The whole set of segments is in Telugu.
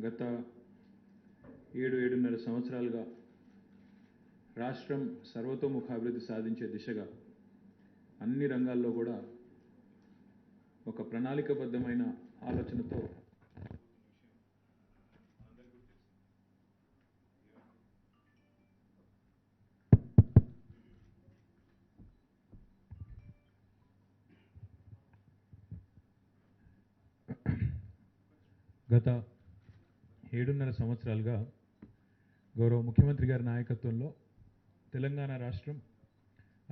గత 7-7.5 సంవత్సరాలుగా రాష్ట్రం సర్వతోముఖాభివృద్ధి సాధించే దిశగా అన్ని రంగాల్లో కూడా ఒక ప్రణాళికాబద్ధమైన ఆలోచనతో గత 7.5 సంవత్సరాలుగా గౌరవ ముఖ్యమంత్రి గారి నాయకత్వంలో తెలంగాణ రాష్ట్రం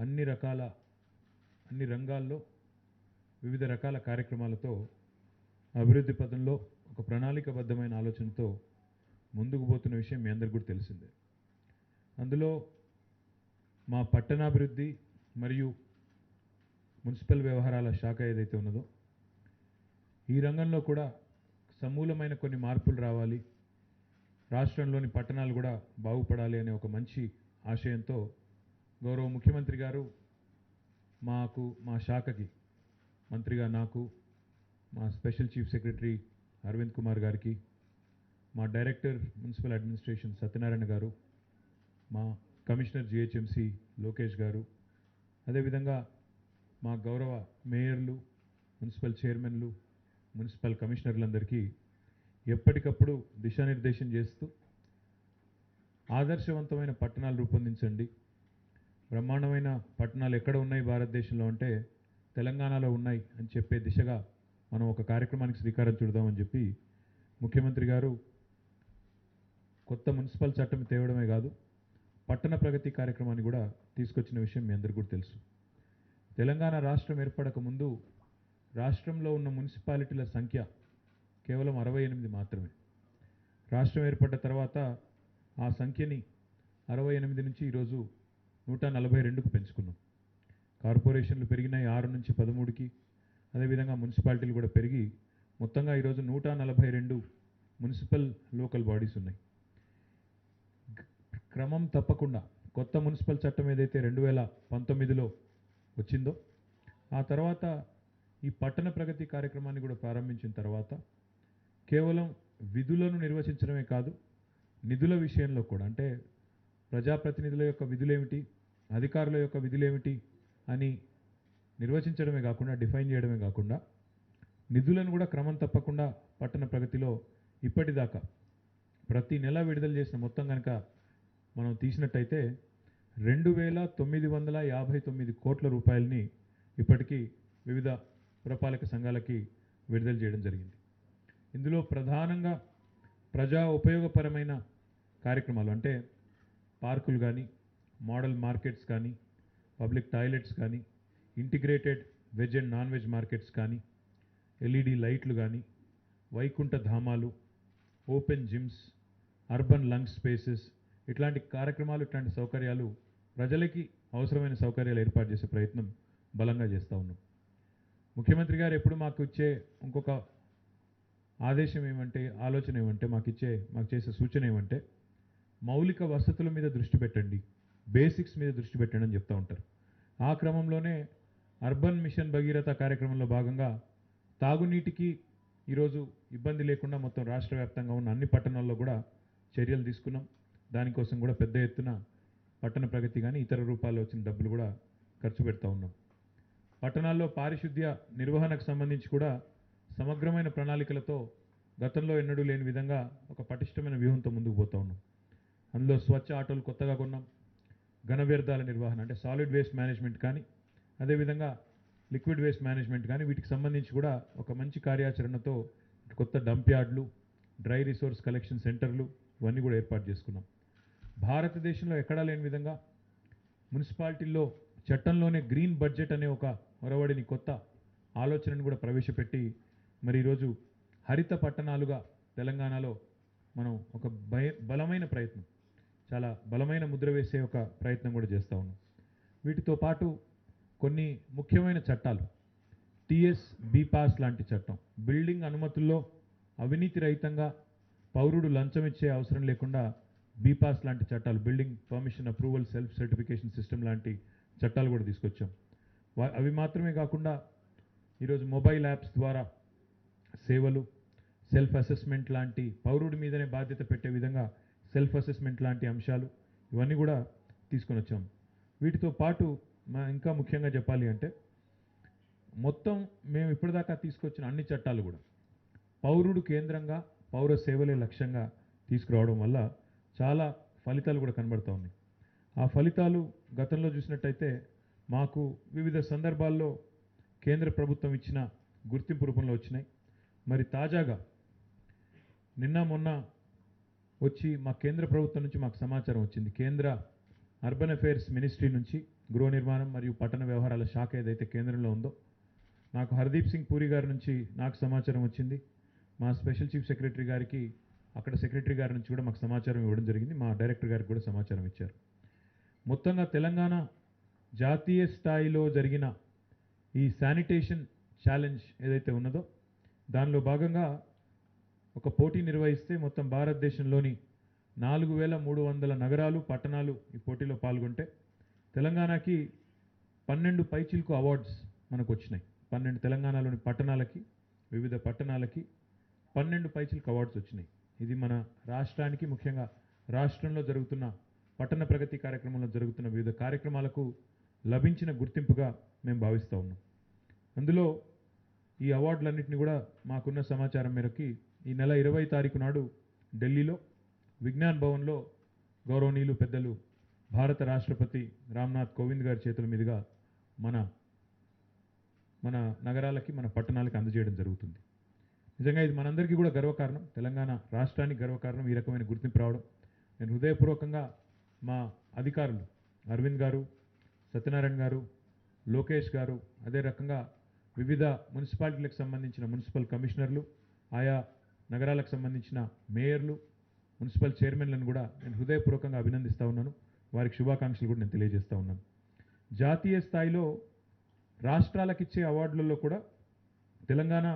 అన్ని రంగాల్లో వివిధ రకాల కార్యక్రమాలతో అభివృద్ధి పథంలో ఒక ప్రణాళికాబద్ధమైన ఆలోచనతో ముందుకు పోతున్న విషయం మీ అందరికీ కూడా తెలిసిందే. అందులో మా పట్టణాభివృద్ధి మరియు మున్సిపల్ వ్యవహారాల శాఖ ఏదైతే ఉన్నదో ఈ రంగంలో కూడా సమూలమైన కొన్ని మార్పులు రావాలి, రాష్ట్రంలోని పట్టణాలు కూడా బాగుపడాలి అనే ఒక మంచి ఆశయంతో గౌరవ ముఖ్యమంత్రి గారు మా శాఖకి మంత్రిగా నాకు, మా special chief secretary Arvind Kumar గారికి, మా డైరెక్టర్ మున్సిపల్ అడ్మినిస్ట్రేషన్ సత్యనారాయణ గారు, మా కమిషనర్ జిహెచ్ఎంసి లోకేష్ గారు, అదేవిధంగా మా గౌరవ మేయర్లు, మున్సిపల్ చైర్మన్లు, మున్సిపల్ కమిషనర్లందరికీ ఎప్పటికప్పుడు దిశానిర్దేశం చేస్తూ ఆదర్శవంతమైన పట్టణాలు రూపొందించండి, బ్రహ్మాండమైన పట్టణాలు ఎక్కడ ఉన్నాయి భారతదేశంలో అంటే తెలంగాణలో ఉన్నాయి అని చెప్పే దిశగా మనం ఒక కార్యక్రమానికి శ్రీకారం చుడదామని చెప్పి ముఖ్యమంత్రి గారు కొత్త మున్సిపల్ చట్టం తేవడమే కాదు పట్టణ ప్రగతి కార్యక్రమాన్ని కూడా తీసుకొచ్చిన విషయం మీ అందరికీ కూడా తెలుసు. తెలంగాణ రాష్ట్రం ఏర్పడక ముందు రాష్ట్రంలో ఉన్న మున్సిపాలిటీల సంఖ్య కేవలం 68 మాత్రమే. రాష్ట్రం ఏర్పడ్డ తర్వాత ఆ సంఖ్యని 68 నుంచి ఈరోజు 142కు పెంచుకున్నాం. కార్పొరేషన్లు పెరిగినాయి 6 నుంచి 13కి, అదేవిధంగా మున్సిపాలిటీలు కూడా పెరిగి మొత్తంగా ఈరోజు 142 మున్సిపల్ లోకల్ బాడీస్ ఉన్నాయి. క్రమం తప్పకుండా కొత్త మున్సిపల్ చట్టం ఏదైతే 2019లో వచ్చిందో ఆ తర్వాత ఈ పట్టణ ప్రగతి కార్యక్రమాన్ని కూడా ప్రారంభించిన తర్వాత కేవలం విధులను నిర్వచించడమే కాదు, నిధుల విషయంలో కూడా అంటే ప్రజాప్రతినిధుల యొక్క విధులేమిటి, అధికారుల యొక్క విధులేమిటి అని నిర్వచించడమే కాకుండా, డిఫైన్ చేయడమే కాకుండా నిధులను కూడా క్రమం తప్పకుండా పట్టణ ప్రగతిలో ఇప్పటిదాకా ప్రతి నెల విడుదల చేసిన మొత్తం కనుక మనం తీసినట్టయితే 2,959 కోట్ల రూపాయలని ఇప్పటికీ వివిధ పురపాలక సంఘాలకి విడుదల చేయడం జరిగింది. ఇందులో ప్రధానంగా ప్రజా ఉపయోగపరమైన కార్యక్రమాలు అంటే పార్కులు కానీ, మోడల్ మార్కెట్స్ కానీ, పబ్లిక్ టాయిలెట్స్ కానీ, integrated veg and non veg markets కానీ, ఎల్ఈడి లైట్లు కానీ, వైకుంఠ ధామాలు, open gyms, urban lung spaces ఇట్లాంటి కార్యక్రమాలు, ఇట్లాంటి సౌకర్యాలు ప్రజలకి అవసరమైన సౌకర్యాలు ఏర్పాటు చేసే ప్రయత్నం బలంగా చేస్తూ ఉన్నాం. ముఖ్యమంత్రి గారు ఎప్పుడు మాకు ఇచ్చే ఇంకొక ఆదేశం ఏమంటే, ఆలోచన ఏమంటే, మాకు చేసే సూచన ఏమంటే మౌలిక వసతుల మీద దృష్టి పెట్టండి, బేసిక్స్ మీద దృష్టి పెట్టండి అని చెప్తూ ఉంటారు. ఆ క్రమంలోనే అర్బన్ మిషన్ భగీరథ కార్యక్రమంలో భాగంగా తాగునీటికి ఈరోజు ఇబ్బంది లేకుండా మొత్తం రాష్ట్ర వ్యాప్తంగా ఉన్న అన్ని పట్టణాల్లో కూడా చర్యలు తీసుకున్నాం. దానికోసం కూడా పెద్ద ఎత్తున పట్టణ ప్రగతి కానీ ఇతర రూపాల్లో వచ్చిన డబ్బులు కూడా ఖర్చు పెడతా ఉన్నాం. పట్టణాల్లో పారిశుద్ధ్య నిర్వహణకు సంబంధించి కూడా సమగ్రమైన ప్రణాళికలతో గతంలో ఎన్నడూ లేని విధంగా ఒక పటిష్టమైన వ్యూహంతో ముందుకు పోతూ ఉన్నాం. అందులో స్వచ్ఛ ఆటోలు కొత్తగా కొన్నాం, ఘన వ్యర్థాల నిర్వహణ అంటే సాలిడ్ వేస్ట్ మేనేజ్మెంట్ కానీ, అదేవిధంగా లిక్విడ్ వేస్ట్ మేనేజ్మెంట్ కానీ వీటికి సంబంధించి కూడా ఒక మంచి కార్యాచరణతో కొత్త డంప్ యార్డ్లు, డ్రై రిసోర్స్ కలెక్షన్ సెంటర్లు ఇవన్నీ కూడా ఏర్పాటు చేసుకున్నాం. భారతదేశంలో ఎక్కడా లేని విధంగా మున్సిపాలిటీల్లో చట్టంలోనే గ్రీన్ బడ్జెట్ అనే ఒక ఒరవడిని కొత్త ఆలోచనను కూడా ప్రవేశపెట్టి మరి ఈరోజు హరిత పట్టణాలుగా తెలంగాణలో మనం ఒక బలమైన ప్రయత్నం, చాలా బలమైన ముద్ర వేసే ఒక ప్రయత్నం కూడా చేస్తూ ఉన్నాం. వీటితో పాటు కొన్ని ముఖ్యమైన చట్టాలు, టీఎస్ బీపాస్ లాంటి చట్టం, బిల్డింగ్ అనుమతుల్లో అవినీతి రహితంగా పౌరుడు లంచం ఇచ్చే అవసరం లేకుండా బీపాస్ లాంటి చట్టాలు, building permission approval self certification system లాంటి చట్టాలు కూడా తీసుకొచ్చాం. అవి మాత్రమే కాకుండా ఈరోజు మొబైల్ యాప్స్ ద్వారా సేవలు, సెల్ఫ్ అసెస్మెంట్ లాంటి పౌరుడి మీదనే బాధ్యత పెట్టే విధంగా సెల్ఫ్ అసెస్మెంట్ లాంటి అంశాలు ఇవన్నీ కూడా తీసుకొని వచ్చాం. వీటితో పాటు ఇంకా ముఖ్యంగా చెప్పాలి అంటే మొత్తం మేము ఇప్పటిదాకా తీసుకొచ్చిన అన్ని చట్టాలు కూడా పౌరుడు కేంద్రంగా పౌర సేవలే లక్ష్యంగా తీసుకురావడం వల్ల చాలా ఫలితాలు కూడా కనబడుతూ ఉన్నాయి. ఆ ఫలితాలు గతంలో చూసినట్టయితే మాకు వివిధ సందర్భాల్లో కేంద్ర ప్రభుత్వం ఇచ్చిన గుర్తింపు రూపంలో వచ్చినాయి. మరి తాజాగా నిన్న మొన్న వచ్చి మా కేంద్ర ప్రభుత్వం నుంచి మాకు సమాచారం వచ్చింది. కేంద్ర అర్బన్ అఫైర్స్ మినిస్ట్రీ నుంచి గృహ నిర్మాణం మరియు పట్టణ వ్యవహారాల శాఖ ఏదైతే కేంద్రంలో ఉందో నాకు హర్దీప్ సింగ్ పూరి గారి నుంచి నాకు సమాచారం వచ్చింది. మా స్పెషల్ చీఫ్ సెక్రటరీ గారికి అక్కడ సెక్రటరీ గారి నుంచి కూడా మాకు సమాచారం ఇవ్వడం జరిగింది. మా డైరెక్టర్ గారికి కూడా సమాచారం ఇచ్చారు. మొత్తంగా తెలంగాణ జాతీయ స్థాయిలో జరిగిన ఈ శానిటేషన్ ఛాలెంజ్ ఏదైతే ఉన్నదో దానిలో భాగంగా ఒక పోటీ నిర్వహిస్తే మొత్తం భారతదేశంలోని 4300 నగరాలు పట్టణాలు ఈ పోటీలో పాల్గొంటే తెలంగాణకి 12 పైచిల్కు అవార్డ్స్ మనకు వచ్చినాయి. 12 తెలంగాణలోని పట్టణాలకి వివిధ పట్టణాలకి 12 పైచిల్కు అవార్డ్స్ వచ్చినాయి. ఇది మన రాష్ట్రానికి ముఖ్యంగా రాష్ట్రంలో జరుగుతున్న పట్టణ ప్రగతి కార్యక్రమంలో జరుగుతున్న వివిధ కార్యక్రమాలకు లభించిన గుర్తింపుగా మేము భావిస్తూ ఉన్నాం. అందులో ఈ అవార్డులన్నింటినీ కూడా మాకున్న సమాచారం మేరకి ఈ నెల 20 తారీఖు నాడు ఢిల్లీలో విజ్ఞాన్ భవన్లో గౌరవనీయులు పెద్దలు భారత రాష్ట్రపతి రామ్నాథ్ కోవింద్ గారి చేతుల మీదుగా మన నగరాలకి మన పట్టణాలకి అందజేయడం జరుగుతుంది. నిజంగా ఇది మనందరికీ కూడా గర్వకారణం. తెలంగాణ రాష్ట్రానికి గర్వకారణం ఈ రకమైన గుర్తింపు రావడం. నేను హృదయపూర్వకంగా మా అధికారులు అరవింద్ గారు, సత్యనారాయణ గారు, లోకేష్ గారు, అదే రకంగా వివిధ మున్సిపాలిటీలకు సంబంధించిన మున్సిపల్ కమిషనర్లు, ఆయా నగరాలకు సంబంధించిన మేయర్లు, మున్సిపల్ చైర్మన్లను కూడా నేను హృదయపూర్వకంగా అభినందిస్తూ ఉన్నాను. వారికి శుభాకాంక్షలు కూడా నేను తెలియజేస్తూ ఉన్నాను. జాతీయ స్థాయిలో రాష్ట్రాలకు ఇచ్చే అవార్డులలో కూడా తెలంగాణ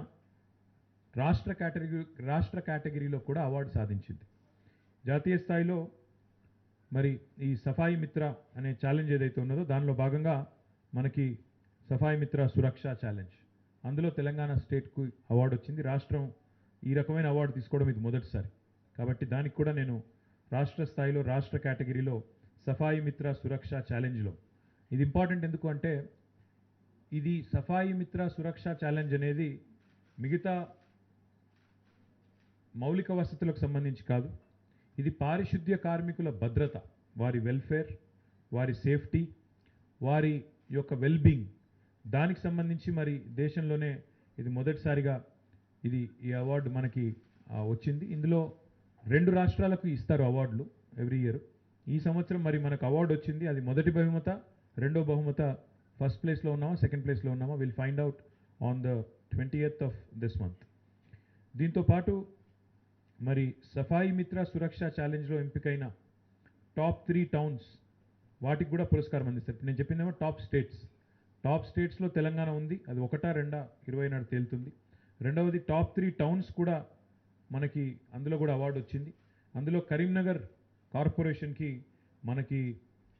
రాష్ట్ర కేటగిరీలో కూడా అవార్డు సాధించింది. జాతీయ స్థాయిలో మరి ఈ సఫాయి మిత్ర అనే ఛాలెంజ్ ఏదైతే ఉన్నదో దానిలో భాగంగా మనకి సఫాయి మిత్ర సురక్ష ఛాలెంజ్, అందులో తెలంగాణ స్టేట్కు అవార్డు వచ్చింది. రాష్ట్రం ఈ రకమైన అవార్డు తీసుకోవడం ఇది మొదటిసారి. కాబట్టి దానికి కూడా నేను రాష్ట్ర స్థాయిలో రాష్ట్ర కేటగిరీలో సఫాయి మిత్ర సురక్ష ఛాలెంజ్లో ఇది ఇంపార్టెంట్. ఎందుకు అంటే ఇది సఫాయి మిత్ర సురక్ష ఛాలెంజ్ అనేది మిగతా మౌలిక వసతులకు సంబంధించి కాదు. ఇది పారిశుద్ధ్య కార్మికుల భద్రత, వారి వెల్ఫేర్, వారి సేఫ్టీ, వారి యొక్క వెల్బీయింగ్, దానికి సంబంధించి మరి దేశంలోనే ఇది మొదటిసారిగా ఈ అవార్డు మనకి వచ్చింది. ఇందులో 2 రాష్ట్రాలకు ఇస్తారు అవార్డులు ఎవ్రీ ఇయర్. ఈ సంవత్సరం మరి మనకు అవార్డు వచ్చింది. అది మొదటి బహుమత, రెండో బహుమత, ఫస్ట్ ప్లేస్లో ఉన్నామా సెకండ్ ప్లేస్లో ఉన్నామా will find out on the 20th of this month. దీంతో పాటు మరి సఫాయి మిత్ర సురక్ష ఛాలెంజ్లో ఎంపికైన టాప్ 3 టౌన్స్ వాటికి కూడా పురస్కారం అందిస్తారు. నేను చెప్పిందేమో టాప్ స్టేట్స్లో తెలంగాణ ఉంది. అది 1, 2, 20 నాడు తేలుతుంది. రెండవది టాప్ 3 టౌన్స్ కూడా మనకి అందులో కూడా అవార్డు వచ్చింది. అందులో కరీంనగర్ కార్పొరేషన్కి మనకి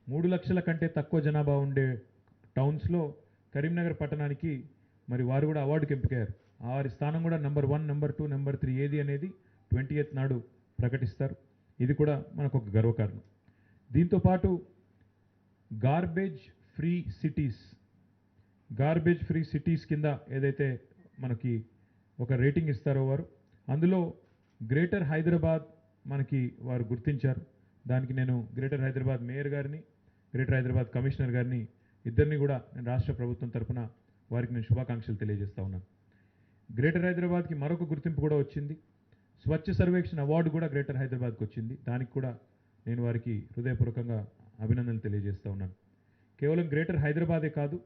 3 లక్షల కంటే తక్కువ జనాభా ఉండే టౌన్స్లో కరీంనగర్ పట్టణానికి మరి వారు కూడా అవార్డుకి ఎంపికయ్యారు. వారి స్థానం కూడా నెంబర్ 1, నెంబర్ 2, నెంబర్ 3 ఏది అనేది 20th నాడు ప్రకటిస్తారు. ఇది కూడా మనకు ఒక గర్వకారణం. దీంతోపాటు గార్బేజ్ ఫ్రీ సిటీస్ కింద ఏదైతే మనకి ఒక రేటింగ్ ఇస్తారో వారు, అందులో గ్రేటర్ హైదరాబాద్ మనకి వారు గుర్తించారు. దానికి నేను గ్రేటర్ హైదరాబాద్ మేయర్ గారిని, గ్రేటర్ హైదరాబాద్ కమిషనర్ గారిని ఇద్దరిని కూడా నేను రాష్ట్ర ప్రభుత్వం తరఫున వారికి నేను శుభాకాంక్షలు తెలియజేస్తా ఉన్నాను. గ్రేటర్ హైదరాబాద్కి మరొక గుర్తింపు కూడా వచ్చింది. స్వచ్ఛ సర్వేక్షణ అవార్డు కూడా గ్రేటర్ హైదరాబాద్కి వచ్చింది. దానికి కూడా నేను వారికి హృదయపూర్వకంగా అభినందనలు తెలియజేస్తూ ఉన్నాను. కేవలం గ్రేటర్ హైదరాబాదే కాదు,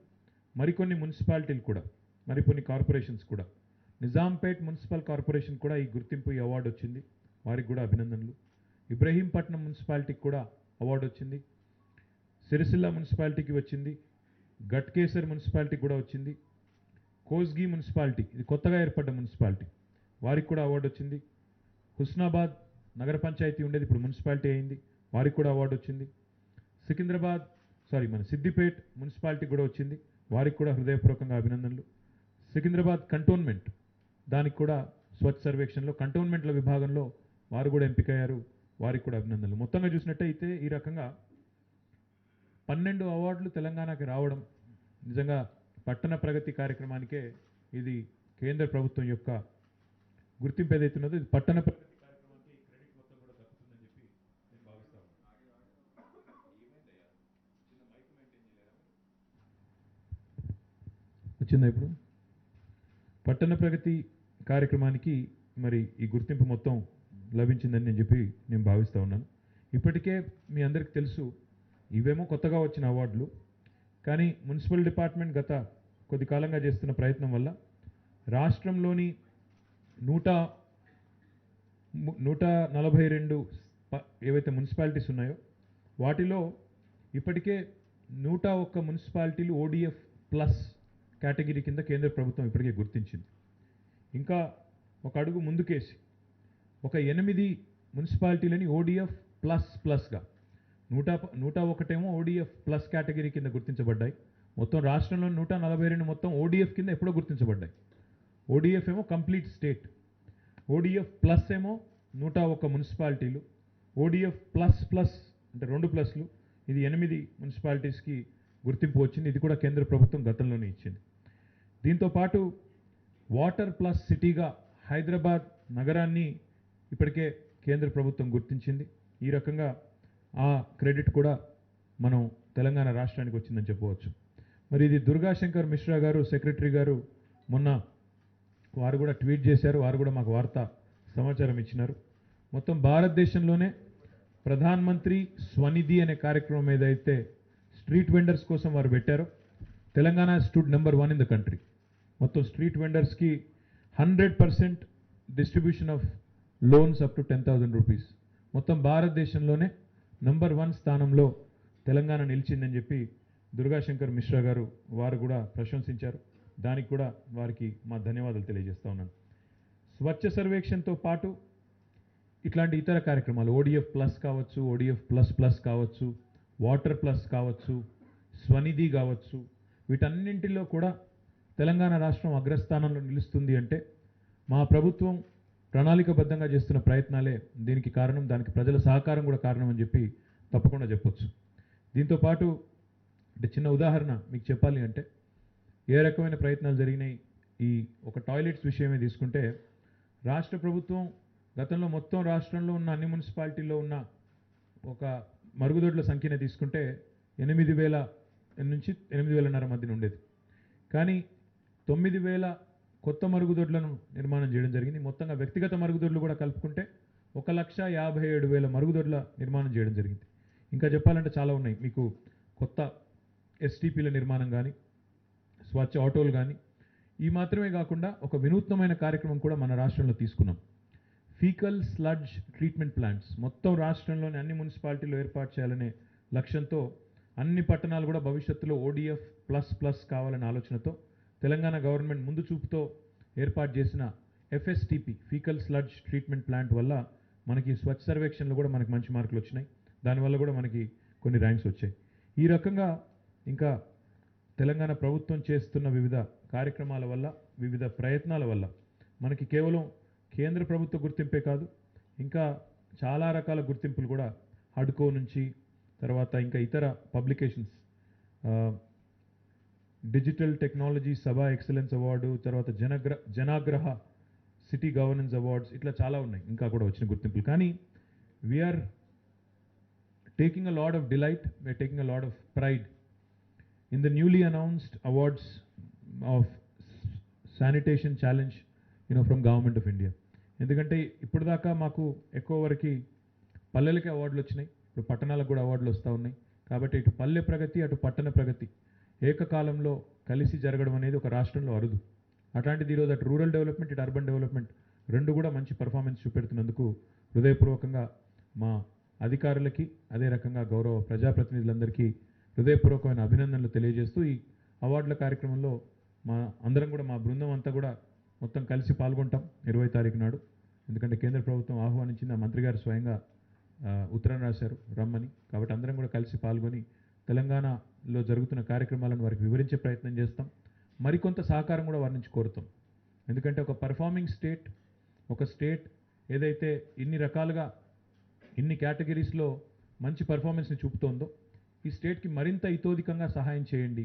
మరికొన్ని మున్సిపాలిటీలు కూడా, మరికొన్ని కార్పొరేషన్స్ కూడా, నిజాంపేట్ మున్సిపల్ కార్పొరేషన్ కూడా ఈ గుర్తింపు, ఈ అవార్డు వచ్చింది. వారికి కూడా అభినందనలు. ఇబ్రహీంపట్నం మున్సిపాలిటీకి కూడా అవార్డు వచ్చింది. సిరిసిల్ల మున్సిపాలిటీకి వచ్చింది. గట్కేసర్ మున్సిపాలిటీకి కూడా వచ్చింది. కోస్గి మున్సిపాలిటీ, ఇది కొత్తగా ఏర్పడ్డ మున్సిపాలిటీ, వారికి కూడా అవార్డు వచ్చింది. హుస్నాబాద్ నగర పంచాయతీ ఉండేది, ఇప్పుడు మున్సిపాలిటీ అయింది, వారికి కూడా అవార్డు వచ్చింది. సిద్దిపేట్ మున్సిపాలిటీ కూడా వచ్చింది, వారికి కూడా హృదయపూర్వకంగా అభినందనలు. సికింద్రాబాద్ కంటోన్మెంట్, దానికి కూడా స్వచ్ఛ సర్వేక్షణలో కంటోన్మెంట్ల విభాగంలో వారు కూడా ఎంపికయ్యారు. వారికి కూడా అభినందనలు. మొత్తంగా చూసినట్టయితే ఈ రకంగా 12 అవార్డులు తెలంగాణకి రావడం నిజంగా పట్టణ ప్రగతి కార్యక్రమానికే ఇది కేంద్ర ప్రభుత్వం యొక్క గుర్తింపు ఏదైతున్నదో ఇది పట్టణ ప్రగతి కార్యక్రమానికి క్రెడిట్ మొత్తం కూడా దక్కుతుందని చెప్పి నేను భావిస్తా వచ్చిందా ఇప్పుడు? పట్టణ ప్రగతి కార్యక్రమానికి మరి ఈ గుర్తింపు మొత్తం లభించిందని నేను భావిస్తూ ఉన్నాను. ఇప్పటికే మీ అందరికీ తెలుసు, ఇవేమో కొత్తగా వచ్చిన అవార్డులు. కానీ మున్సిపల్ డిపార్ట్మెంట్ గత కొద్ది కాలంగా చేస్తున్న ప్రయత్నం వల్ల రాష్ట్రంలోని 142 ఏవైతే మున్సిపాలిటీస్ ఉన్నాయో వాటిలో ఇప్పటికే 101 మున్సిపాలిటీలు ఓడిఎఫ్ ప్లస్ కేటగిరీ కింద కేంద్ర ప్రభుత్వం ఇప్పటికే గుర్తించింది. ఇంకా ఒక అడుగు ముందుకేసి ఒక 8 మున్సిపాలిటీలని ఓడిఎఫ్ ప్లస్గా 101 ఓడిఎఫ్ ప్లస్ కేటగిరీ కింద గుర్తించబడ్డాయి. మొత్తం రాష్ట్రంలో 142 మొత్తం ఓడిఎఫ్ కింద ఎప్పుడో గుర్తించబడ్డాయి. ఓడిఎఫ్ ఏమో కంప్లీట్ స్టేట్, ఓడిఎఫ్ ప్లస్ ఏమో 101 మున్సిపాలిటీలు, ఓడిఎఫ్ ప్లస్ అంటే 2 ప్లస్లు, ఇది 8 మున్సిపాలిటీస్కి గుర్తింపు వచ్చింది. ఇది కూడా కేంద్ర ప్రభుత్వం గతంలోనే ఇచ్చింది. దీంతోపాటు వాటర్ ప్లస్ సిటీగా హైదరాబాద్ నగరాన్ని ఇప్పటికే కేంద్ర ప్రభుత్వం గుర్తించింది. ఈ రకంగా ఆ క్రెడిట్ కూడా మనం తెలంగాణ రాష్ట్రానికి వచ్చిందని చెప్పవచ్చు. మరి ఇది దుర్గాశంకర్ మిశ్రా గారు సెక్రటరీ గారు మొన్న వారు కూడా ట్వీట్ చేశారు. వారు కూడా మాకు వార్తా సమాచారం ఇచ్చినారు. మొత్తం భారతదేశంలోనే ప్రధాన్ మంత్రి స్వనిధి అనే కార్యక్రమం ఏదైతే స్ట్రీట్ వెండర్స్ కోసం వారు పెట్టారో Telangana stood number 1 in the country. మొత్తం స్ట్రీట్ వెండర్స్కి 100% distribution of loans up to 10,000 rupees. మొత్తం భారతదేశంలోనే నంబర్ 1 స్థానంలో తెలంగాణ నిలిచిందని చెప్పి దుర్గాశంకర్ మిశ్రా గారు వారు కూడా ప్రశంసించారు. దానికి కూడా వారికి మా ధన్యవాదాలు తెలియజేస్తా ఉన్నాను. స్వచ్ఛ సర్వేక్షణతో పాటు ఇట్లాంటి ఇతర కార్యక్రమాలు ఓడిఎఫ్ ప్లస్ కావచ్చు, ఓడిఎఫ్ ప్లస్ కావచ్చు, వాటర్ ప్లస్ కావచ్చు, స్వనిధి కావచ్చు, వీటన్నింటిలో కూడా తెలంగాణ రాష్ట్రం అగ్రస్థానంలో నిలుస్తుంది అంటే మా ప్రభుత్వం ప్రణాళికబద్ధంగా చేస్తున్న ప్రయత్నాలే దీనికి కారణం. దానికి ప్రజల సహకారం కూడా కారణం అని చెప్పి తప్పకుండా చెప్పొచ్చు. దీంతోపాటు అంటే చిన్న ఉదాహరణ మీకు చెప్పాలి అంటే ఏ రకమైన ప్రయత్నాలు జరిగినాయి, ఈ ఒక టాయిలెట్స్ విషయమే తీసుకుంటే రాష్ట్ర ప్రభుత్వం గతంలో మొత్తం రాష్ట్రంలో ఉన్న అన్ని మున్సిపాలిటీల్లో ఉన్న ఒక మరుగుదొడ్ల సంఖ్యనే తీసుకుంటే 8,000 నుంచి 8,500 మధ్యన ఉండేది. కానీ 9,000 కొత్త మరుగుదొడ్లను నిర్మాణం చేయడం జరిగింది. మొత్తంగా వ్యక్తిగత మరుగుదొడ్లు కూడా కలుపుకుంటే 1,57,000 మరుగుదొడ్ల నిర్మాణం చేయడం జరిగింది. ఇంకా చెప్పాలంటే చాలా ఉన్నాయి. మీకు కొత్త ఎస్టీపీల నిర్మాణం కానీ, స్వచ్ఛ ఆటోలు కానీ, ఈ మాత్రమే కాకుండా ఒక వినూత్నమైన కార్యక్రమం కూడా మన రాష్ట్రంలో తీసుకున్నాం. ఫీకల్ స్లడ్జ్ ట్రీట్మెంట్ ప్లాంట్స్ మొత్తం రాష్ట్రంలోని అన్ని మున్సిపాలిటీలో ఏర్పాటు చేయాలనే లక్ష్యంతో అన్ని పట్టణాలు కూడా భవిష్యత్తులో ఓడిఎఫ్ ప్లస్ కావాలనే ఆలోచనతో తెలంగాణ గవర్నమెంట్ ముందు చూపుతో ఏర్పాటు చేసిన FSTP faecal sludge treatment plant వల్ల మనకి స్వచ్ఛ సర్వేక్షణలో కూడా మనకి మంచి మార్కులు వచ్చినాయి. దానివల్ల కూడా మనకి కొన్ని ర్యాంక్స్ వచ్చాయి. ఈ రకంగా ఇంకా తెలంగాణ ప్రభుత్వం చేస్తున్న వివిధ కార్యక్రమాల వల్ల, వివిధ ప్రయత్నాల వల్ల మనకి కేవలం కేంద్ర ప్రభుత్వ గుర్తింపే కాదు, ఇంకా చాలా రకాల గుర్తింపులు కూడా హడ్కో నుంచి తర్వాత ఇంకా ఇతర పబ్లికేషన్స్, డిజిటల్ టెక్నాలజీ సభా ఎక్సలెన్స్ అవార్డు, తర్వాత జనాగ్రహ సిటీ గవర్నెన్స్ అవార్డ్స్, ఇట్లా చాలా ఉన్నాయి ఇంకా కూడా వచ్చిన గుర్తింపులు. కానీ we're taking a lot of delight, we're taking a lot of pride in the newly announced awards of sanitation challenge from government of India. ఎందుకంటే ఇప్పటిదాకా మాకు ఎక్కువ వరకు పల్లెలకే అవార్డులు వచ్చినాయి, ఇప్పుడు పట్టణాలకు కూడా అవార్డులు వస్తూ ఉన్నాయి. కాబట్టి ఇటు పల్లె ప్రగతి అటు పట్టణ ప్రగతి ఏకకాలంలో కలిసి జరగడం అనేది ఒక రాష్ట్రంలో అరుదు. అట్లాంటిది ఈరోజు అటు రూరల్ డెవలప్మెంట్ ఇటు అర్బన్ డెవలప్మెంట్ రెండు కూడా మంచి పర్ఫార్మెన్స్ చూపెడుతున్నందుకు హృదయపూర్వకంగా మా అధికారులకి అదే రకంగా గౌరవ ప్రజాప్రతినిధులందరికీ హృదయపూర్వకమైన అభినందనలు తెలియజేస్తూ ఈ అవార్డుల కార్యక్రమంలో అందరం కూడా మా బృందం అంతా కూడా మొత్తం కలిసి పాల్గొంటాం 20 తారీఖు నాడు. ఎందుకంటే కేంద్ర ప్రభుత్వం ఆహ్వానించింది, ఆ మంత్రి గారు స్వయంగా ఉత్తరం రాశారు రమ్మని. కాబట్టి అందరం కూడా కలిసి పాల్గొని తెలంగాణలో జరుగుతున్న కార్యక్రమాలను వారికి వివరించే ప్రయత్నం చేస్తాం. మరికొంత సహకారం కూడా వారి నుంచి కోరుతాం. ఎందుకంటే ఒక పర్ఫార్మింగ్ స్టేట్, ఒక స్టేట్ ఏదైతే ఇన్ని రకాలుగా ఇన్ని కేటగిరీస్లో మంచి పర్ఫార్మెన్స్ని చూపుతోందో ఈ స్టేట్కి మరింత ఇతోధికంగా సహాయం చేయండి,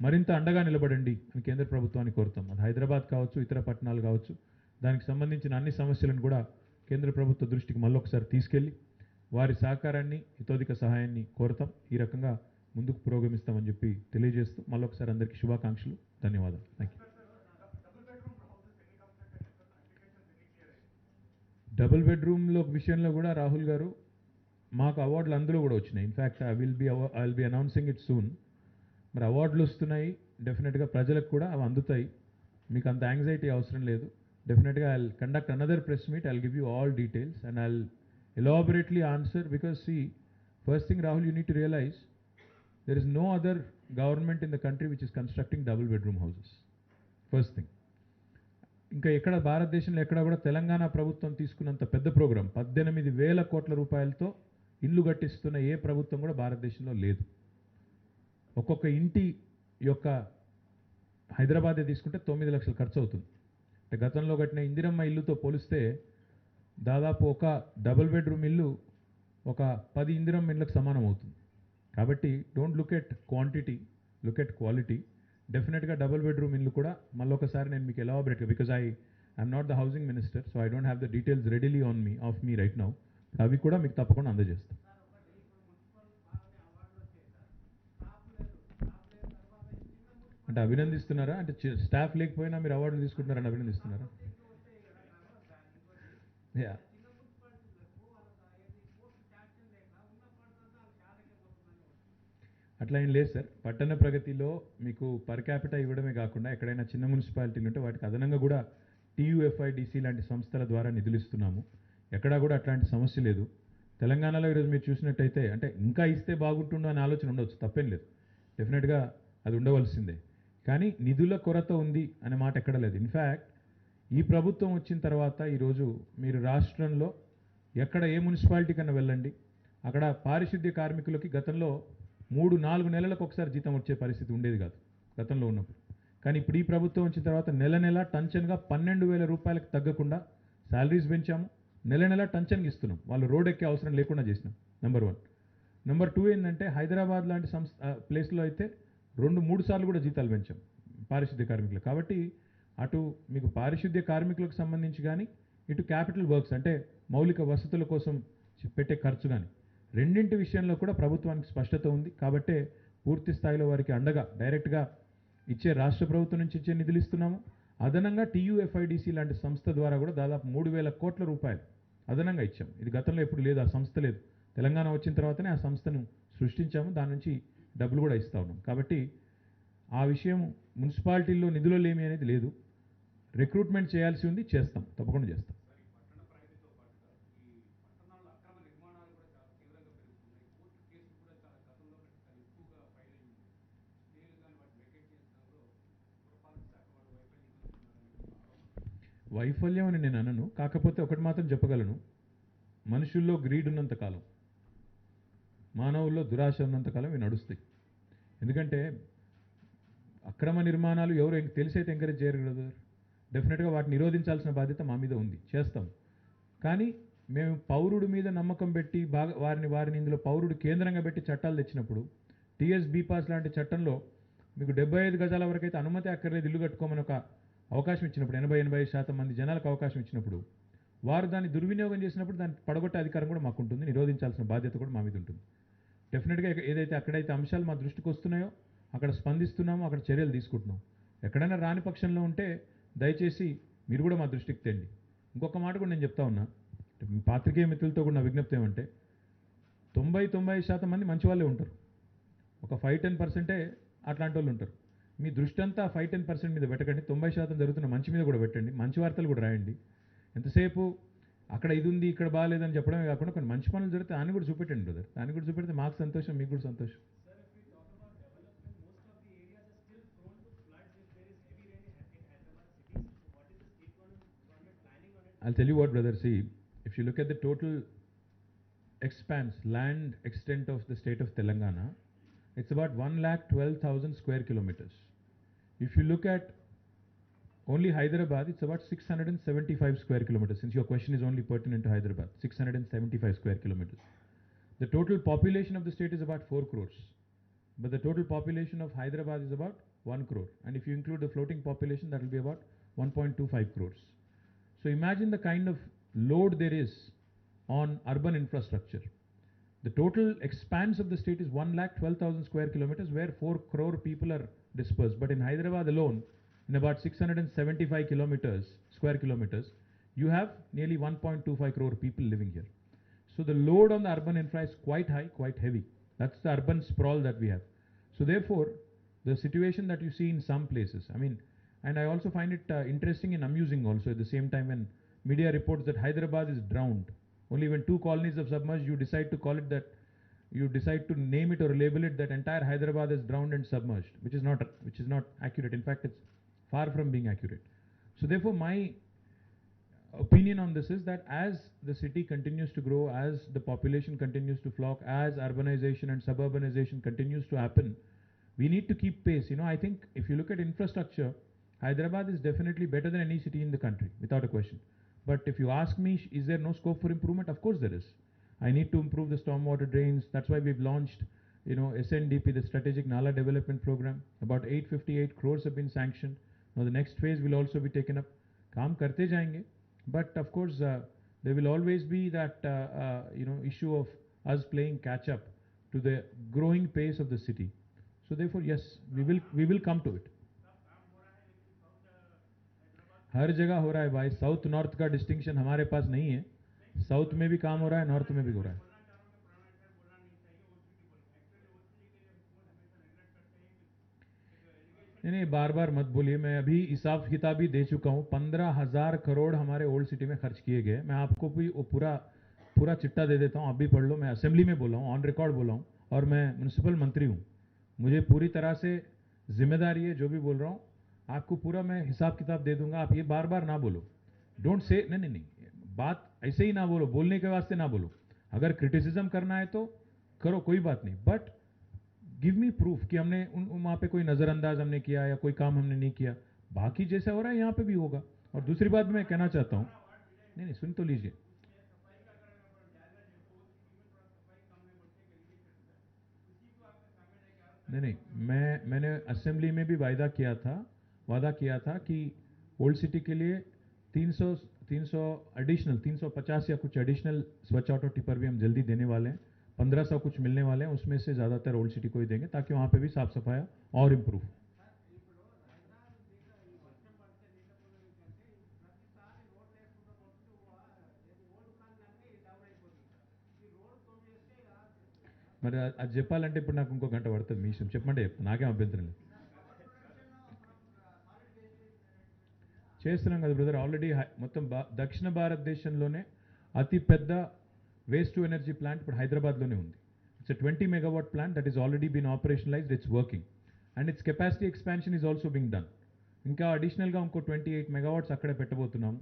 మరింత అండగా నిలబడండి అని కేంద్ర ప్రభుత్వాన్ని కోరుతాం. అది హైదరాబాద్ కావచ్చు, ఇతర పట్టణాలు కావచ్చు, దానికి సంబంధించిన అన్ని సమస్యలను కూడా కేంద్ర ప్రభుత్వ దృష్టికి మళ్ళొకసారి తీసుకెళ్ళి వారి సహకారాన్ని, ఇతోధిక సహాయాన్ని కోరుతాం. ఈ రకంగా ముందుకు పురోగమిస్తామని చెప్పి తెలియజేస్తూ మళ్ళొకసారి అందరికీ శుభాకాంక్షలు, ధన్యవాదాలు. Thank you. డబుల్ బెడ్రూమ్లో విషయంలో కూడా రాహుల్ గారు మాకు అవార్డులు అందులో కూడా వచ్చినాయి. In fact I will be announcing it soon. మరి అవార్డులు వస్తున్నాయి, డెఫినెట్గా ప్రజలకు కూడా అవి అందుతాయి. మీకు అంత యాంగ్జైటీ అవసరం లేదు. డెఫినెట్గా I conduct another press meet, I give you all details and I elaborately answer, because see, first thing Rahul, you need to realize there is no other government in the country which is constructing double bedroom houses. First thing. ఇంకా ఎక్కడ భారతదేశంలో ఎక్కడ కూడా తెలంగాణ ప్రభుత్వం తీసుకున్నంత పెద్ద ప్రోగ్రాం 18,000 కోట్ల రూపాయలతో ఇల్లు కట్టిస్తున్న ఏ ప్రభుత్వం కూడా భారతదేశంలో లేదు. ఒక్కొక్క ఇంటి యొక్క హైదరాబాదే తీసుకుంటే 9 లక్షలు ఖర్చు అవుతుంది. అంటే గతంలో కట్టిన ఇందిరమ్మ ఇల్లుతో పోలిస్తే దాదాపు ఒక డబుల్ బెడ్రూమ్ ఇల్లు ఒక 10 ఇందిరమ్మ ఇళ్ళకు సమానం అవుతుంది. కాబట్టి don't look at quantity, look at quality. డెఫినెట్గా డబుల్ బెడ్రూమ్ ఇల్లు కూడా మళ్ళొకసారి నేను మీకు ఎలాబరేట్గా, because I'm not the housing minister, so I don't have the details readily of me right now. అవి కూడా మీకు తప్పకుండా అందజేస్తాం. అంటే అభినందిస్తున్నారా? అంటే స్టాఫ్ లేకపోయినా మీరు అవార్డులు తీసుకుంటున్నారని అభినందిస్తున్నారా? యా, అట్లా ఏం లేదు సార్. పట్టణ ప్రగతిలో మీకు పర్ క్యాపిటల్ ఇవ్వడమే కాకుండా ఎక్కడైనా చిన్న మున్సిపాలిటీలు ఉంటే వాటికి అదనంగా కూడా టీయూఎఫ్ఐడిసి లాంటి సంస్థల ద్వారా నిధులు ఇస్తున్నాము. ఎక్కడా కూడా అట్లాంటి సమస్య లేదు. తెలంగాణలో ఈరోజు మీరు చూసినట్టయితే అంటే ఇంకా ఇస్తే బాగుంటుందో అనే ఆలోచన ఉండవచ్చు, తప్పేం లేదు. డెఫినెట్గా అది ఉండవలసిందే. కానీ నిధుల కొరత ఉంది అనే మాట ఎక్కడ లేదు. ఇన్ఫ్యాక్ట్ ఈ ప్రభుత్వం వచ్చిన తర్వాత ఈరోజు మీరు రాష్ట్రంలో ఎక్కడ ఏ మున్సిపాలిటీ కన్నా వెళ్ళండి, అక్కడ పారిశుద్ధ్య కార్మికులకి గతంలో 3-4 నెలలకు ఒకసారి జీతం వచ్చే పరిస్థితి ఉండేది కాదు గతంలో ఉన్నప్పుడు. కానీ ఇప్పుడు ఈ ప్రభుత్వం వచ్చిన తర్వాత నెల నెల టంచన్గా 12,000 రూపాయలకు తగ్గకుండా శాలరీస్ పెంచాము. నెల నెల టంచన్గా ఇస్తున్నాం. వాళ్ళు రోడ్ ఎక్కే అవసరం లేకుండా చేసినాం. నెంబర్ 1. నెంబర్ 2 ఏంటంటే హైదరాబాద్ లాంటి ప్లేస్లో అయితే 2-3 సార్లు కూడా జీతాలు పెంచాం పారిశుద్ధ్య కార్మికులు. కాబట్టి అటు మీకు పారిశుద్ధ్య కార్మికులకు సంబంధించి కానీ, ఇటు క్యాపిటల్ వర్క్స్ అంటే మౌలిక వసతుల కోసం పెట్టే ఖర్చు కానీ, రెండింటి విషయంలో కూడా ప్రభుత్వానికి స్పష్టత ఉంది. కాబట్టే పూర్తి స్థాయిలో వారికి అండగా డైరెక్ట్గా ఇచ్చే రాష్ట్ర ప్రభుత్వం నుంచి ఇచ్చే నిధులు ఇస్తున్నాము. అదనంగా టీయూఎఫ్ఐడిసి లాంటి సంస్థ ద్వారా కూడా దాదాపు 3,000 కోట్ల రూపాయలు అదనంగా ఇచ్చాము. ఇది గతంలో ఎప్పుడు లేదు, ఆ సంస్థ లేదు. తెలంగాణ వచ్చిన తర్వాతనే ఆ సంస్థను సృష్టించాము. దాని నుంచి డబ్బులు కూడా ఇస్తా ఉన్నాం. కాబట్టి ఆ విషయం మున్సిపాలిటీల్లో నిధులు లేమి అనేది లేదు. రిక్రూట్మెంట్ చేయాల్సి ఉంది, చేస్తాం, తప్పకుండా చేస్తాం. వైఫల్యం అని నేను అనను. కాకపోతే ఒకటి మాత్రం చెప్పగలను, మనుషుల్లో గ్రీడ్ ఉన్నంతకాలం, మానవుల్లో దురాశ ఉన్నంతకాలం ఇవి నడుస్తాయి. ఎందుకంటే అక్రమ నిర్మాణాలు ఎవరు తెలిసైతే ఎంకరేజ్ చేయరు కదా. డెఫినెట్గా వాటిని నిరోధించాల్సిన బాధ్యత మా మీద ఉంది, చేస్తాం. కానీ మేము పౌరుడి మీద నమ్మకం పెట్టి వారిని ఇందులో పౌరుడు కేంద్రంగా పెట్టి చట్టాలు తెచ్చినప్పుడు, టీఎస్ బీపాస్ లాంటి చట్టంలో మీకు 75 గజాల వరకు అయితే అనుమతి అక్కర్లేదు ఇల్లు కట్టుకోమని ఒక అవకాశం ఇచ్చినప్పుడు, 80-85% మంది జనాలకు అవకాశం ఇచ్చినప్పుడు, వారు దాన్ని దుర్వినియోగం చేసినప్పుడు దాన్ని పడగొట్టే అధికారం కూడా మాకు ఉంటుంది, నిరోధించాల్సిన బాధ్యత కూడా మా మీద ఉంటుంది. డెఫినెట్గా ఏదైతే అక్కడైతే అంశాలు మా దృష్టికి వస్తున్నాయో అక్కడ స్పందిస్తున్నామో, అక్కడ చర్యలు తీసుకుంటున్నాం. ఎక్కడైనా రాని పక్షంలో ఉంటే దయచేసి మీరు కూడా మా దృష్టికి తెండి. ఇంకొక మాట కూడా నేను చెప్తా ఉన్నా, పాత్రికేయ మిత్రులతో కూడా నా విజ్ఞప్తి ఏమంటే 90-95% మంది మంచి వాళ్ళే ఉంటారు. ఒక 5-10% అట్లాంటి వాళ్ళు ఉంటారు. మీ దృష్టి అంతా 5-10% మీద పెట్టకండి. 90% జరుగుతున్న మంచి మీద కూడా పెట్టండి. మంచి వార్తలు కూడా రాయండి. ఎంతసేపు అక్కడ ఇది ఉంది ఇక్కడ బాగాలేదని చెప్పడమే కాకుండా కొన్ని మంచి పనులు జరిగితే దాన్ని కూడా చూపెట్టండి బ్రదర్. దాన్ని కూడా చూపెడితే మాకు సంతోషం, మీకు కూడా సంతోషం. I'll tell you what, brother. See, if you look at the total land extent of the state of Telangana, it's about 1,12,000 square kilometers. If you look at only Hyderabad, it's about 675 square kilometers. Since your question is only pertinent to Hyderabad, 675 square kilometers. The total population of the state is about 4 crores. But the total population of Hyderabad is about 1 crore. And if you include the floating population, that will be about 1.25 crores. So imagine the kind of load there is on urban infrastructure. The total expanse of the state is 1,12,000 square kilometers, where 4 crore people are dispersed. But in Hyderabad alone, in about 675 square kilometers, you have nearly 1.25 crore people living here. So the load on the urban infra is quite high, quite heavy. That's the urban sprawl that we have. So therefore, the situation that you see in some places, I mean, and I also find it interesting and amusing also at the same time when media reports that Hyderabad is drowned. Only when 2 colonies have submerged, you decide to call it that, you decide to name it or label it that entire Hyderabad is drowned and submerged, which is not accurate. In fact, it's far from being accurate. So therefore, my opinion on this is that as the city continues to grow, as the population continues to flock, as urbanization and suburbanization continues to happen, we need to keep pace. I think if you look at infrastructure, Hyderabad is definitely better than any city in the country, without a question. But if you ask me, is there no scope for improvement? Of course there is. I need to improve the stormwater drains. That's why we've launched, SNDP, the Strategic Nala Development Program. About 858 crores have been sanctioned. Now the next phase will also be taken up. Kaam karte jayenge. But of course, there will always be that issue of us playing catch up to the growing pace of the city. So therefore, yes, we will come to it. हर जगह हो रहा है भाई. साउथ नॉर्थ का डिस्टिंक्शन हमारे पास नहीं है. साउथ में भी काम हो रहा है, नॉर्थ में भी हो रहा है. नहीं, बार बार मत बोलिए. मैं अभी हिसाब किताब ही दे चुका हूँ. 15,000 करोड़ हमारे ओल्ड सिटी में खर्च किए गए. मैं आपको भी वो पूरा चिट्ठा दे देता हूँ, आप भी पढ़ लो. मैं असेंबली में बोला हूँ, ऑन रिकॉर्ड बोला हूँ, और मैं म्यूनसिपल मंत्री हूँ. मुझे पूरी तरह से जिम्मेदारी है. जो भी बोल रहा हूँ आपको पूरा मैं हिसाब किताब दे दूंगा. आप ये बार बार ना बोलो. Don't say. नहीं, बात ऐसे ही ना बोलो. बोलने के वास्ते ना बोलो. अगर क्रिटिसिज्म करना है तो करो, कोई बात नहीं. बट गिव मी प्रूफ कि हमने वहां पे कोई नजरअंदाज हमने किया या कोई काम हमने नहीं किया. बाकी जैसा हो रहा है यहाँ पे भी होगा. और दूसरी बात मैं कहना चाहता हूँ, नहीं, सुन तो लीजिए. नहीं, मैंने असेंबली में भी वादा किया था कि ओल्ड सिटी के लिए 300 एडिशनल, 350 या कुछ एडिशनल स्वच्छ ऑटो टिपर भी हम जल्दी देने वाले हैं. 1500 कुछ मिलने वाले हैं. उसमें से ज़्यादातर ओल्ड सिटी को ही देंगे ताकि वहाँ पे भी साफ सफाई और इम्प्रूव. మరి అది చెప్పాలంటే ఇప్పుడు నాకు ఇంకో గంట పడుతుంది. మీ ఇష్టం, చెప్పమంటే చెప్తాను, నాకేం అభ్యంతరం లేదు. చేస్తున్నాం కదా బ్రదర్. ఆల్రెడీ మొత్తం దక్షిణ భారతదేశంలోనే అతి పెద్ద వేస్ట్ టు ఎనర్జీ ప్లాంట్ ఇప్పుడు హైదరాబాద్లోనే ఉంది. It's 20 megawatt plant that is already been operationalised. It's working and its capacity expansion is also being done. ఇంకా అడిషనల్గా ఇంకో 28 మెగావాట్స్ అక్కడే పెట్టబోతున్నాము.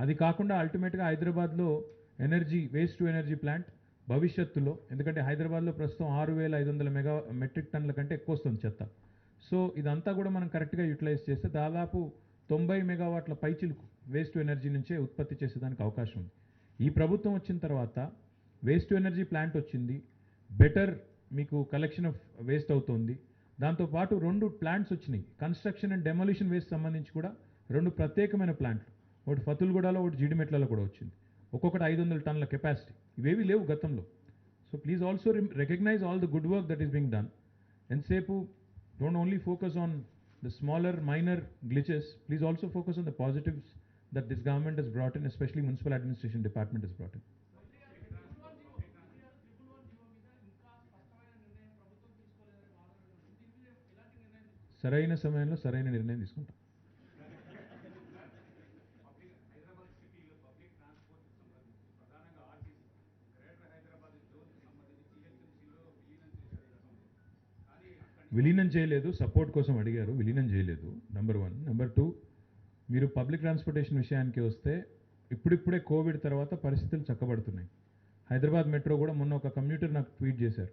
అది కాకుండా అల్టిమేట్గా హైదరాబాద్లో వేస్ట్ టు ఎనర్జీ ప్లాంట్ భవిష్యత్తులో, ఎందుకంటే హైదరాబాద్లో ప్రస్తుతం 6,500 మెట్రిక్ టన్నుల కంటే ఎక్కువ వస్తుంది చెత్త. సో ఇదంతా కూడా మనం కరెక్ట్గా యూటిలైజ్ చేస్తే దాదాపు 90 మెగావాట్ల పైచిలుకు వేస్ట్ టు ఎనర్జీ నుంచే ఉత్పత్తి చేసేదానికి అవకాశం ఉంది. ఈ ప్రభుత్వం వచ్చిన తర్వాత వేస్ట్ టు ఎనర్జీ ప్లాంట్ వచ్చింది. బెటర్ మీకు కలెక్షన్ ఆఫ్ వేస్ట్ అవుతుంది. దాంతోపాటు 2 ప్లాంట్స్ వచ్చినాయి. కన్స్ట్రక్షన్ అండ్ డెమోలిషన్ వేస్ట్ సంబంధించి కూడా 2 ప్రత్యేకమైన ప్లాంట్లు, ఒకటి ఫతుల్గూడలో, ఒకటి జీడిమెట్లలో కూడా వచ్చింది. ఒక్కొక్కటి 500 టన్నుల కెపాసిటీ. ఇవేవి లేవు గతంలో. So please also recognise all the good work that is being done. ఎంతసేపు don't only focus on the smaller minor glitches, please also focus on the positives that this government has brought in, especially municipal administration department has brought in. సరైన సమయంలో సరైన నిర్ణయం తీసుకుంటాం. విలీనం చేయలేదు, సపోర్ట్ కోసం అడిగారు. విలీనం చేయలేదు, నెంబర్ 1. నెంబర్ 2, మీరు పబ్లిక్ ట్రాన్స్పోర్టేషన్ విషయానికి వస్తే ఇప్పుడిప్పుడే కోవిడ్ తర్వాత పరిస్థితులు చక్కబడుతున్నాయి. హైదరాబాద్ మెట్రో కూడా మొన్న ఒక కమ్యూటర్ నాకు ట్వీట్ చేశారు,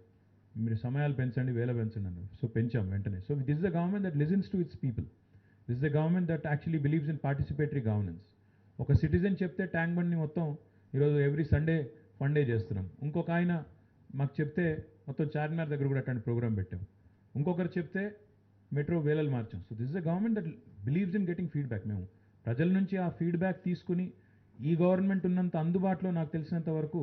మీరు సమయాలు పెంచండి, వేల పెంచండి అన్నారు. సో పెంచాం వెంటనే. So this is the government that listens to it's people. This the government that actually believes in participatory governance. ఒక సిటిజన్ చెప్తే ట్యాంక్ బండ్ని మొత్తం ఈరోజు ఎవ్రీ సండే ఫన్ డే చేస్తున్నాం. ఇంకొక ఆయన మాకు చెప్తే మొత్తం చార్మినార్ దగ్గర కూడా అట్లాంటి ప్రోగ్రామ్ పెట్టాం. ఇంకొకరు చెప్తే మెట్రో వేలలు మార్చాం. So this the government that believes in getting feedback. మేము ప్రజల నుంచి ఆ ఫీడ్బ్యాక్ తీసుకుని ఈ గవర్నమెంట్ ఉన్నంత అందుబాటులో నాకు తెలిసినంత వరకు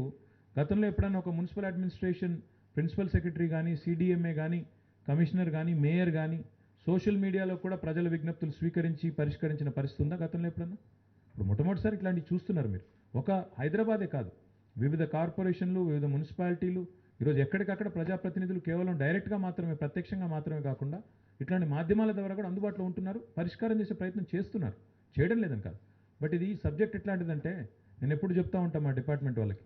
గతంలో ఎప్పుడైనా ఒక మున్సిపల్ అడ్మినిస్ట్రేషన్ ప్రిన్సిపల్ సెక్రటరీ కానీ, సిడిఎంఏ కానీ, కమిషనర్ కానీ, మేయర్ కానీ సోషల్ మీడియాలో కూడా ప్రజల విజ్ఞప్తులు స్వీకరించి పరిష్కరించిన పరిస్థితి ఉందా గతంలో ఎప్పుడన్నా? ఇప్పుడు మొట్టమొదటిసారి ఇట్లాంటివి చూస్తున్నారు మీరు. ఒక హైదరాబాదే కాదు, వివిధ కార్పొరేషన్లు, వివిధ మున్సిపాలిటీలు ఈరోజు ఎక్కడికక్కడ ప్రజాప్రతినిధులు కేవలం డైరెక్ట్గా మాత్రమే, ప్రత్యక్షంగా మాత్రమే కాకుండా ఇట్లాంటి మాధ్యమాల ద్వారా కూడా అందుబాటులో ఉంటున్నారు, పరిష్కారం చేసే ప్రయత్నం చేస్తున్నారు, చేయడం లేదని కాదు. బట్ ఇది సబ్జెక్ట్ ఎట్లాంటిదంటే, నేను ఎప్పుడు చెప్తా ఉంటాను మా డిపార్ట్మెంట్ వాళ్ళకి,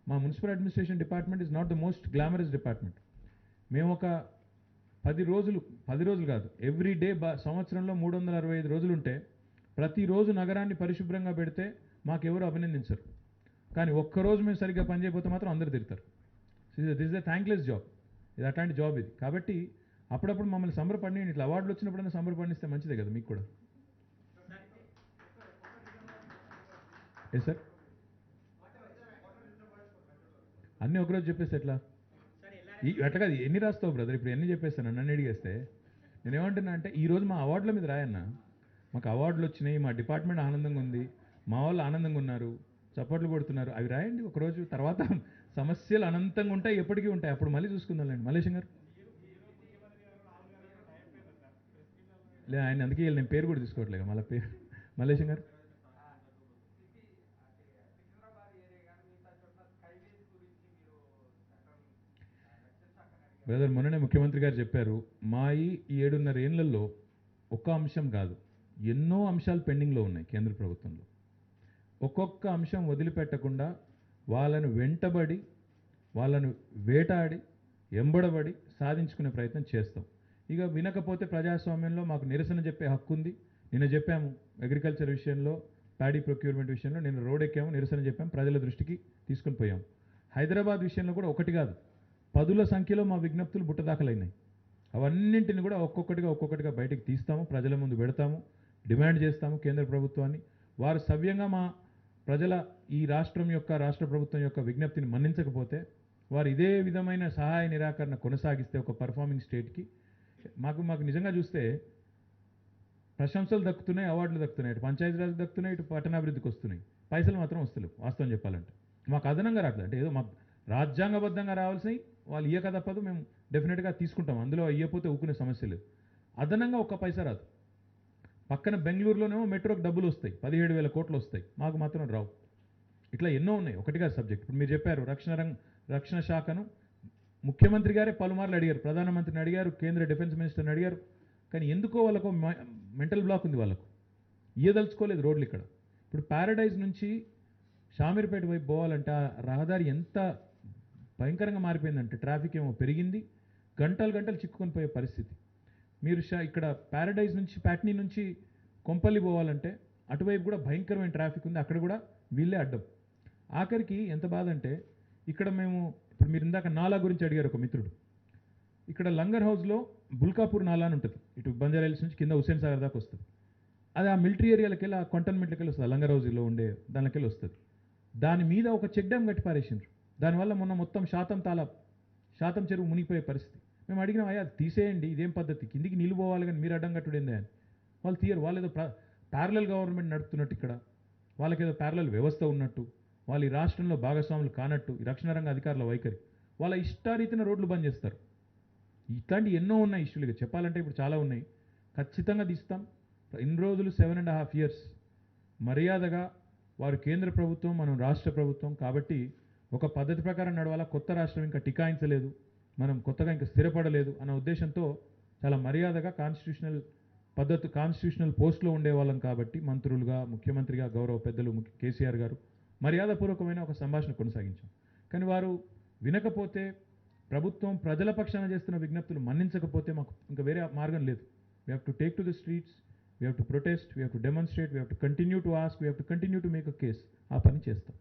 మా municipal administration department is not the most glamorous department. మేము ఒక 10 రోజులు కాదు, ఎవ్రీ డే సంవత్సరంలో 365 రోజులు ఉంటే ప్రతిరోజు నగరాన్ని పరిశుభ్రంగా పెడితే మాకెవరు అభినందించరు. కానీ ఒక్కరోజు మేము సరిగ్గా పనిచేయకపోతే మాత్రం అందరు తిడతారు. This is the thankless job. ఇది అట్లాంటి జాబ్ ఇది. కాబట్టి అప్పుడప్పుడు మమ్మల్ని సంబరపడి, ఇట్లా అవార్డులు వచ్చినప్పుడైనా సంబరపడిస్తే మంచిదే కదా మీకు కూడా. ఏ సార్, అన్నీ ఒకరోజు చెప్పేస్తే ఎట్లా? ఎట్లా కాదు, ఎన్ని రాస్తావు బ్రదర్? ఇప్పుడు ఎన్ని చెప్పేస్తాను నన్ను అడిగేస్తే. నేనేమంటున్నా అంటే, ఈరోజు మా అవార్డుల మీద రాయన్నా. మాకు అవార్డులు వచ్చినాయి, మా డిపార్ట్మెంట్ ఆనందంగా ఉంది, మా వాళ్ళు ఆనందంగా ఉన్నారు, చప్పట్లు కొడుతున్నారు, అవి రాయండి ఒకరోజు. తర్వాత సమస్యలు అనంతంగా ఉంటాయి, ఎప్పటికీ ఉంటాయి, అప్పుడు మళ్ళీ చూసుకుందాంలేండి. మల్లేశం గారు లే, ఆయన అందుకే నేను పేరు కూడా తీసుకోవట్లేదు మళ్ళీ పేరు. మల్లేశం గారు బ్రదర్, మొన్ననే ముఖ్యమంత్రి గారు చెప్పారు, మా ఈ 7.5 ఏళ్లలో ఒక్క అంశం కాదు, ఎన్నో అంశాలు పెండింగ్లో ఉన్నాయి కేంద్ర ప్రభుత్వంలో. ఒక్కొక్క అంశం వదిలిపెట్టకుండా వాళ్ళను వెంటబడి, వాళ్ళను వేటాడి, ఎంబడబడి సాధించుకునే ప్రయత్నం చేస్తాం. ఇక వినకపోతే ప్రజాస్వామ్యంలో మాకు నిరసన చెప్పే హక్కు ఉంది. నిన్న చెప్పాము, అగ్రికల్చర్ విషయంలో, ప్యాడీ ప్రొక్యూర్మెంట్ విషయంలో నిన్న రోడ్ ఎక్కాము, నిరసన చెప్పాము, ప్రజల దృష్టికి తీసుకుని పోయాము. హైదరాబాద్ విషయంలో కూడా ఒకటి కాదు, 10ల సంఖ్యలో మా విజ్ఞప్తులు బుట్టదాఖలైనాయి. అవన్నింటిని కూడా ఒక్కొక్కటిగా బయటికి తీస్తాము, ప్రజల ముందు పెడతాము, డిమాండ్ చేస్తాము కేంద్ర ప్రభుత్వాన్ని. వారు సవ్యంగా మా ప్రజల, ఈ రాష్ట్ర ప్రభుత్వం యొక్క విజ్ఞప్తిని మన్నించకపోతే, వారు ఇదే విధమైన సహాయ నిరాకరణ కొనసాగిస్తే ఒక పర్ఫార్మింగ్ స్టేట్కి మాకు నిజంగా చూస్తే ప్రశంసలు దక్కుతున్నాయి, అవార్డులు దక్కుతున్నాయి, ఇటు పంచాయతీరాజ్కి దక్కుతున్నాయి, ఇటు పట్టణాభివృద్ధికి వస్తున్నాయి, పైసలు మాత్రం వస్తలేవు వాస్తవం చెప్పాలంటే. మాకు అదనంగా రావట్లేదు, అంటే ఏదో మాకు రాజ్యాంగబద్ధంగా రావాల్సినవి వాళ్ళు ఇయ్యక తప్పదు, మేము డెఫినెట్గా తీసుకుంటాం, అందులో ఇయ్యకపోతే ఊకునే సమస్య లేదు. అదనంగా ఒక్క పైసా రాదు. పక్కన బెంగళూరులోనేమో మెట్రోకి డబ్బులు వస్తాయి, 17,000 కోట్లు వస్తాయి, మాకు మాత్రం రావు. ఇట్లా ఎన్నో ఉన్నాయి, ఒకటిగా సబ్జెక్ట్. ఇప్పుడు మీరు చెప్పారు రక్షణ శాఖను ముఖ్యమంత్రి గారే పలుమార్లు అడిగారు, ప్రధానమంత్రిని అడిగారు, కేంద్ర డిఫెన్స్ మినిస్టర్ని అడిగారు. కానీ ఎందుకో వాళ్ళకు మెంటల్ బ్లాక్ ఉంది, వాళ్ళకు ఇయ్యదలుచుకోలేదు రోడ్లు ఇక్కడ. ఇప్పుడు ప్యారడైజ్ నుంచి షామీర్పేట వైపు పోవాలంటే ఆ రహదారి ఎంత భయంకరంగా మారిపోయిందంటే, ట్రాఫిక్ ఏమో పెరిగింది, గంటలు చిక్కుకొని పోయే పరిస్థితి. మీరు ఇక్కడ ప్యారడైజ్ నుంచి, ప్యాట్నీ నుంచి కొంపల్లి పోవాలంటే అటువైపు కూడా భయంకరమైన ట్రాఫిక్ ఉంది, అక్కడ కూడా వీళ్ళే అడ్డం. ఆఖరికి ఎంత బాధ అంటే, ఇక్కడ మేము ఇప్పుడు మీరు ఇందాక నాలా గురించి అడిగారు ఒక మిత్రుడు. ఇక్కడ లంగర్ హౌస్లో బుల్కాపూర్ నాలా అని ఉంటుంది, ఇటు బంజారాహిల్స్ నుంచి కింద హుస్సేన్ సాగర్ దాకా వస్తుంది. అది ఆ మిలిటరీ ఏరియాలకి వెళ్ళి, ఆ కంటోన్మెంట్లకి వెళ్ళి వస్తుంది, లంగర్ హౌస్లో ఉండే దానిలోకి వెళ్ళి వస్తుంది. దాని మీద ఒక చెక్ డ్యామ్ కట్టి పారేసిండ్రు. దానివల్ల మొన్న మొత్తం శాతం చెరువు మునిగిపోయే పరిస్థితి. మేము అడిగినాం, అయ్యా అది తీసేయండి, ఇదేం పద్ధతి, కిందికి నీళ్ళు పోవాలి కానీ మీరు అడ్డం కట్టుడేందే అని. వాళ్ళు తీయరు. వాళ్ళు ఏదో ప్యారలల్ గవర్నమెంట్ నడుపుతున్నట్టు, ఇక్కడ వాళ్ళకేదో ప్యారలల్ వ్యవస్థ ఉన్నట్టు, వాళ్ళు ఈ రాష్ట్రంలో భాగస్వాములు కానట్టు, ఈ రక్షణ రంగ అధికారుల వైఖరి, వాళ్ళ ఇష్టారీతిన రోడ్లు బంద్ చేస్తారు. ఇట్లాంటి ఎన్నో ఉన్నాయి ఇష్యూలు, ఇక చెప్పాలంటే ఇప్పుడు చాలా ఉన్నాయి, ఖచ్చితంగా తీస్తాం. ఇన్ని రోజులు 7.5 years మర్యాదగా వారు కేంద్ర ప్రభుత్వం, మనం రాష్ట్ర ప్రభుత్వం కాబట్టి ఒక పద్ధతి ప్రకారం నడవాలా. కొత్త రాష్ట్రం ఇంకా టికాయించలేదు, మనం కొత్తగా ఇంకా స్థిరపడలేదు అన్న ఉద్దేశంతో చాలా మర్యాదగా కాన్స్టిట్యూషనల్ పోస్ట్లో ఉండేవాళ్ళం కాబట్టి, మంత్రులుగా, ముఖ్యమంత్రిగా, గౌరవ పెద్దలు కేసీఆర్ గారు మర్యాదపూర్వకమైన ఒక సంభాషణ కొనసాగించాం. కానీ వారు వినకపోతే, ప్రభుత్వం ప్రజల పక్షాన చేస్తున్న విజ్ఞప్తులు మన్నించకపోతే మాకు ఇంకా వేరే మార్గం లేదు. We have to take to the streets, we have to protest, we have to demonstrate, we have to continue to ask, we have to continue to make a case. ఆ పని చేస్తాం.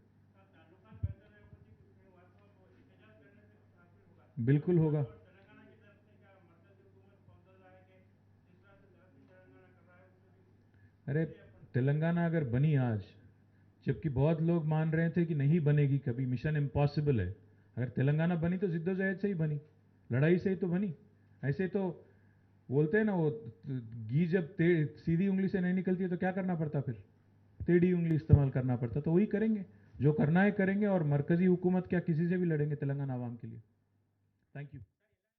बिल्कुल होगा। अरे तेलंगाना अगर बनी आज, जबकि बहुत लोग मान रहे थे कि नहीं बनेगी कभी, मिशन इम्पॉसिबल है, अगर तेलंगाना बनी तो जिद्दोजहद से ही बनी, लड़ाई से ही तो बनी। ऐसे तो बोलते हैं ना वो, घी जब सीधी उंगली से नहीं निकलती है तो क्या करना पड़ता फिर, टेढ़ी उंगली इस्तेमाल करना पड़ता। तो वही करेंगे, जो करना है करेंगे, और मरकजी हुकूमत क्या किसी से भी लड़ेंगे तेलंगाना आवाम के लिए। Thank you.